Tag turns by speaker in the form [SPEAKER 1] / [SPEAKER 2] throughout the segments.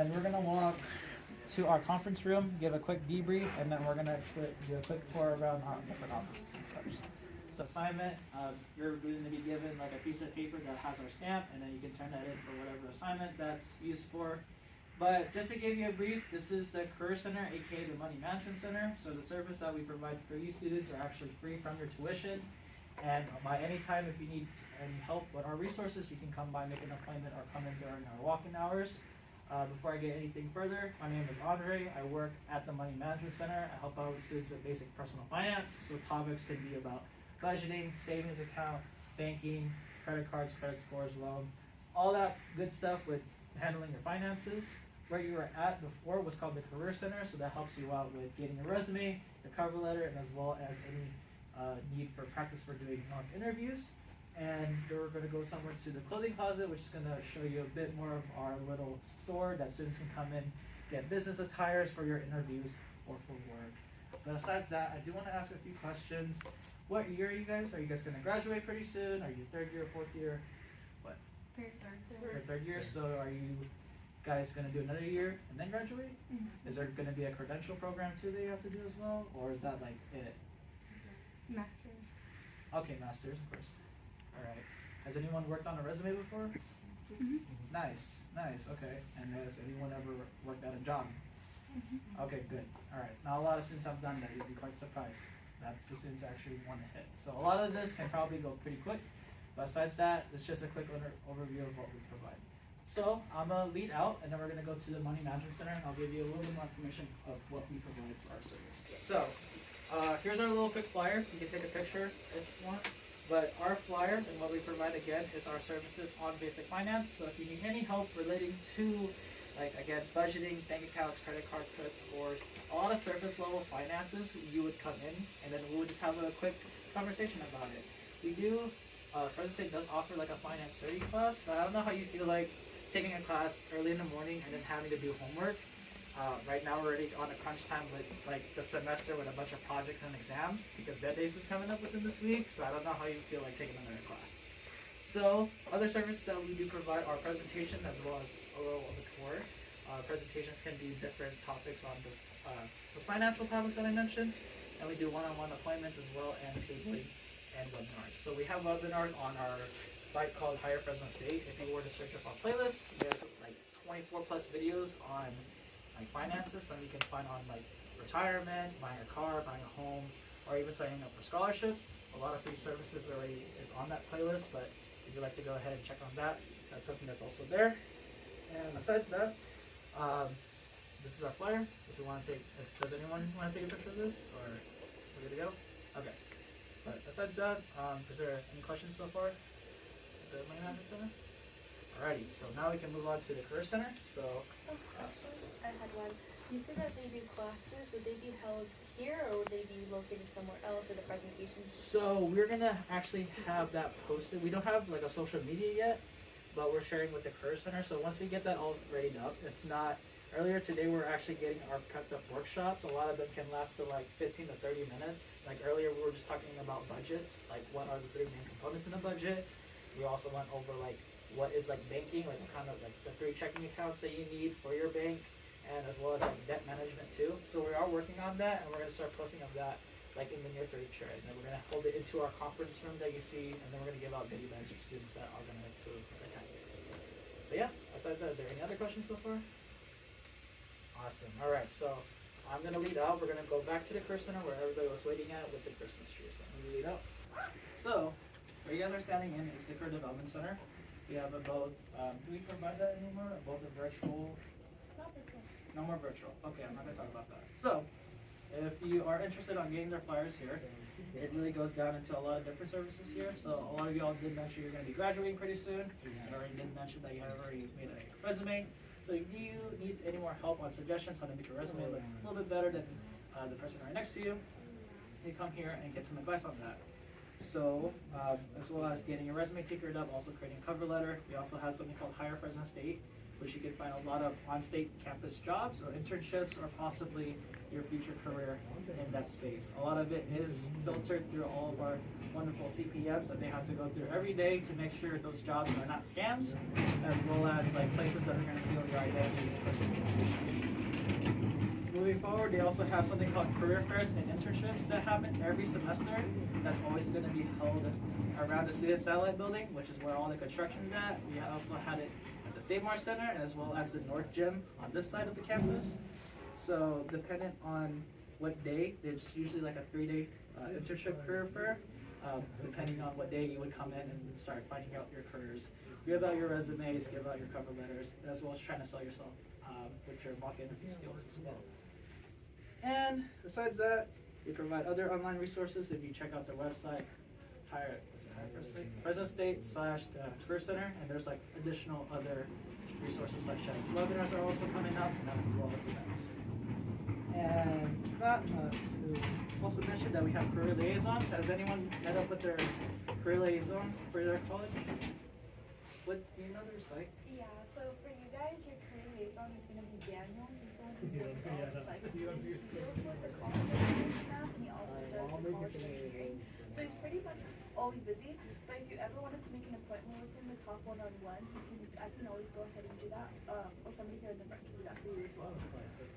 [SPEAKER 1] then we're gonna walk to our conference room, give a quick debrief, and then we're gonna do a quick tour around our different offices and such. So assignment, you're going to be given like a piece of paper that has our stamp, and then you can turn that in for whatever assignment that's used for. But just to give you a brief, this is the Career Center, aka the Money Management Center. So the service that we provide for you students are actually free from your tuition. And by any time, if you need any help with our resources, you can come by, make an appointment, or come in during our walk-in hours. Before I get anything further, my name is Andre. I work at the Money Management Center. I help out with students with basic personal finance. So topics could be about budgeting, savings account, banking, credit cards, credit scores, loans, all that good stuff with handling your finances. Where you were at before was called the Career Center, so that helps you out with getting your resume, your cover letter, and as well as any need for practice for doing mock interviews. And we're going to go somewhere to the clothing closet, which is going to show you a bit more of our little store that students can come in, get business attires for your interviews or for work. But besides that, I do want to ask a few questions. What year are you guys? Are you guys going to graduate pretty soon? Are you third year, fourth year? What? Third year. So are you guys going to do another year and then graduate? Is there going to be a credential program too that you have to do as well? Or is that like it?
[SPEAKER 2] Masters.
[SPEAKER 1] Okay, masters, of course. All right. Has anyone worked on a resume before? Nice, okay. And has anyone ever worked at a job? Okay, good. All right. Now a lot of students have done that. You'd be quite surprised. That's the students actually want to hit. So a lot of this can probably go pretty quick. Besides that, it's just a quick overview of what we provide. So I'm gonna lead out, and then we're gonna go to the Money Management Center, and I'll give you a little bit more information of what we provide for our service. So here's our little quick flyer. You can take a picture if you want. But our flyer and what we provide again is our services on basic finance. So if you need any help relating to, like again, budgeting, bank accounts, credit card, credit scores, a lot of surface level finances, you would come in, and then we would just have a quick conversation about it. We do, Fresno State does offer like a finance 30 class, but I don't know how you feel like taking a class early in the morning and then having to do homework. Right now we're already on a crunch time with like the semester with a bunch of projects and exams because dead days is coming up within this week, so I don't know how you feel like taking another class. So other services that we do provide are presentation as well as a little of a tour. Presentations can be different topics on those financial topics that I mentioned, and we do one-on-one appointments as well and cabling and webinars. So we have webinars on our site called Higher Fresno State. If you were to search up our playlist, there's like 24 plus videos on like finances, some you can find on like retirement, buying a car, buying a home, or even signing up for scholarships. A lot of free services already is on that playlist, but if you'd like to go ahead and check on that, that's something that's also there. And besides that, this is our flyer. If you want to take, does anyone want to take a picture of this, or we're good to go? Okay. But besides that, is there any questions so far? The Money Management Center? Alrighty, so now we can move on to the Career Center. So,
[SPEAKER 3] I had one. You said that they do classes. Would they be held here, or would they be located somewhere else, or the presentations?
[SPEAKER 1] So we're gonna actually have that posted. We don't have like a social media yet, but we're sharing with the Career Center. So once we get that all readied up, if not, earlier today we're actually getting our prepped up workshops. A lot of them can last to like 15 to 30 minutes. Like earlier we were just talking about budgets, like what are the 3 main components in a budget. We also went over like what is like banking, like kind of like the 3 checking accounts that you need for your bank, and as well as like debt management too. So we are working on that, and we're gonna start posting of that like in the near future. And then we're gonna hold it into our conference room that you see, and then we're gonna give out goodie bags for students that are gonna to attend. But yeah, besides that, is there any other questions so far? Awesome. All right, so I'm gonna lead out. We're gonna go back to the Career Center where everybody was waiting at with the Christmas tree. So I'm gonna lead out. So where you guys are standing in is the Career Development Center. We have both, do we provide that anymore? Both the virtual?
[SPEAKER 3] Not virtual.
[SPEAKER 1] No more virtual. Okay, I'm not gonna talk about that. So, if you are interested on getting their flyers here, it really goes down into a lot of different services here. So a lot of y'all did mention you're gonna be graduating pretty soon. And already did mention that you have already made a resume. So if you need any more help on suggestions how to make your resume look a little bit better than the person right next to you, you come here and get some advice on that. So, as well as getting your resume tinkered up, also creating a cover letter. We also have something called Higher Fresno State, which you can find a lot of on-state campus jobs or internships or possibly your future career in that space. A lot of it is filtered through all of our wonderful CPMs that they have to go through every day to make sure those jobs are not scams, as well as like places that are going to steal your identity and personal information. Moving forward, they also have something called career fairs and internships that happen every semester. That's always going to be held around the Student Satellite Building, which is where all the construction is at. We also had it at the Save Mart Center, as well as the North Gym on this side of the campus. So dependent on what day, there's usually like a 3-day internship career fair. Depending on what day you would come in and start finding out your careers, give out your resumes, give out your cover letters, as well as trying to sell yourself with your mock interview skills as well. And besides that, they provide other online resources if you check out their website, Fresno State / the Career Center, and there's like additional other resources such as webinars are also coming up, and that's as well as events. And not to also mention that we have career liaisons. Has anyone met up with their career liaison for their college? What do you know their site?
[SPEAKER 2] Yeah, so for you guys, your career liaison is going to be Daniel. He's the one who deals with all the psych students. He deals with the college and stuff, and he also does the college of engineering. So he's pretty much always busy, but if you ever wanted to make an appointment with him to talk one-on-one, I can always go ahead and do that, or somebody here in the front can do that for you as well.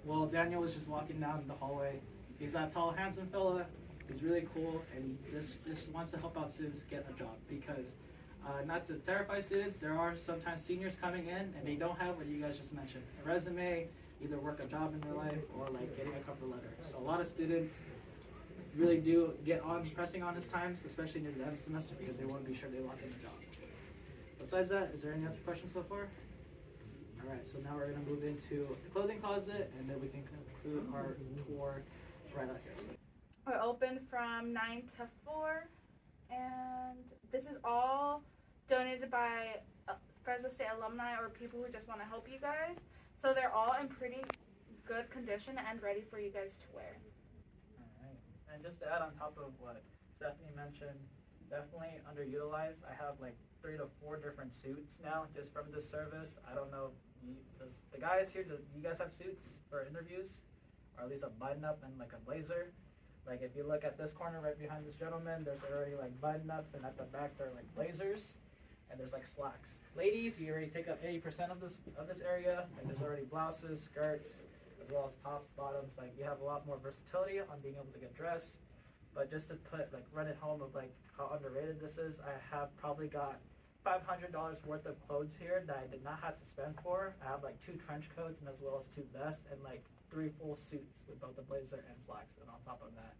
[SPEAKER 1] Well, Daniel was just walking down the hallway. He's that tall, handsome fella. He's really cool, and just wants to help out students get a job because, not to terrify students, there are sometimes seniors coming in and they don't have what you guys just mentioned, a resume, either work a job in their life or like getting a cover letter. So a lot of students really do get on pressing on his times, especially near the end of the semester, because they want to be sure they lock in the job. Besides that, is there any other questions so far? All right, so now we're going to move into the clothing closet, and then we can conclude our tour right out here.
[SPEAKER 2] We're open from 9 to 4, and this is all donated by Fresno State alumni or people who just want to help you guys. So they're all in pretty good condition and ready for you guys to wear.
[SPEAKER 1] Alright, and just to add on top of what Stephanie mentioned, definitely underutilized. I have like 3 to 4 different suits now just from this service. I don't know, does the guys here, do you guys have suits for interviews? Or at least a button up and like a blazer? Like if you look at this corner right behind this gentleman, there's already like button ups, and at the back there are like blazers, and there's like slacks. Ladies, you already take up 80% of this area, and there's already blouses, skirts, as well as tops, bottoms. Like you have a lot more versatility on being able to get dressed. But just to run it home of like how underrated this is, I have probably got $500 worth of clothes here that I did not have to spend for. I have like 2 trench coats and as well as 2 vests and like 3 full suits with both a blazer and slacks, and on top of that,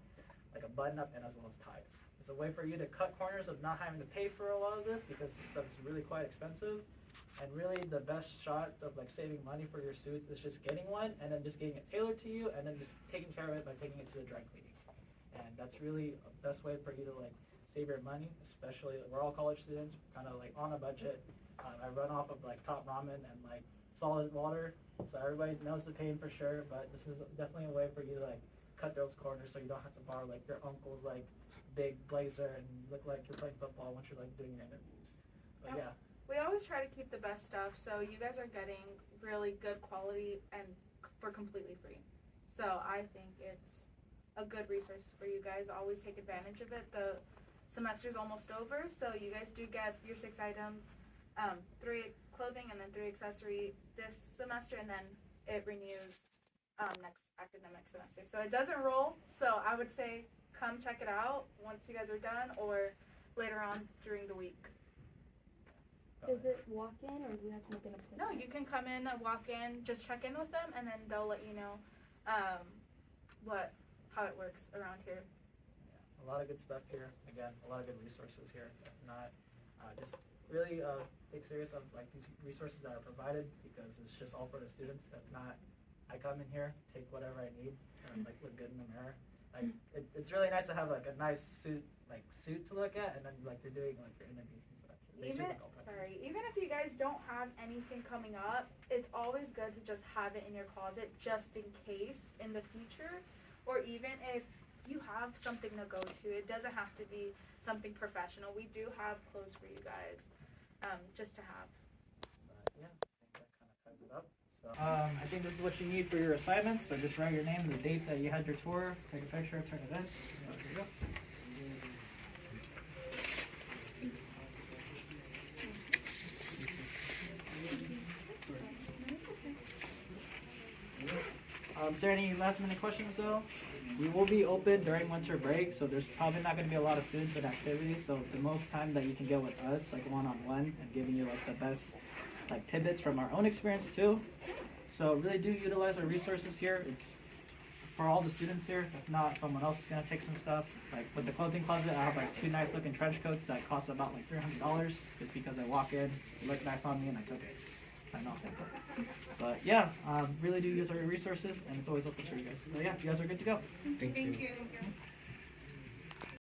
[SPEAKER 1] like a button up and as well as ties. It's a way for you to cut corners of not having to pay for a lot of this because this stuff is really quite expensive. And really the best shot of like saving money for your suits is just getting one and then just getting it tailored to you and then just taking care of it by taking it to the dry cleaning. And that's really the best way for you to like save your money, especially we're all college students, kind of like on a budget. I run off of like Top Ramen and like solid water, so everybody knows the pain for sure, but this is definitely a way for you to like cut those corners so you don't have to borrow like your uncle's like big blazer and look like you're playing football once you're like doing your interviews. But yeah.
[SPEAKER 2] We always try to keep the best stuff, so you guys are getting really good quality and for completely free. So I think it's a good resource for you guys. Always take advantage of it. The semester's almost over, so you guys do get your 6 items, 3 clothing and then 3 accessory this semester, and then it renews next academic semester. So it doesn't roll, so I would say come check it out once you guys are done or later on during the week.
[SPEAKER 3] Is it walk-in or do we have to make an appointment?
[SPEAKER 2] No, you can come in, walk in, just check in with them, and then they'll let you know how it works around here.
[SPEAKER 1] Yeah, a lot of good stuff here. Again, a lot of good resources here. If not, just really take serious of like these resources that are provided because it's just all for the students. If not, I come in here, take whatever I need, and like look good in the mirror. Like it's really nice to have like a nice suit to look at, and then like you're doing like your interviews and stuff.
[SPEAKER 2] Even if you guys don't have anything coming up, it's always good to just have it in your closet just in case in the future, or even if you have something to go to. It doesn't have to be something professional. We do have clothes for you guys, just to have.
[SPEAKER 1] Yeah, I think that kind of ties it up. So, I think this is what you need for your assignments. So just write your name, the date that you had your tour, take a picture, turn it in. So here you go. Is there any last minute questions though? We will be open during winter break, so there's probably not going to be a lot of students with activities. So the most time that you can get with us, like one-on-one, and giving you like the best like tidbits from our own experience too. So really do utilize our resources here. It's for all the students here. If not, someone else is gonna take some stuff. Like with the clothing closet, I have like 2 nice looking trench coats that cost about like $300 just because I walk in, they look nice on me, and I took it. Sign off it. But yeah, really do use our resources, and it's always open for you guys. So yeah, you guys are good to go.
[SPEAKER 4] Thank you.
[SPEAKER 2] Thank you.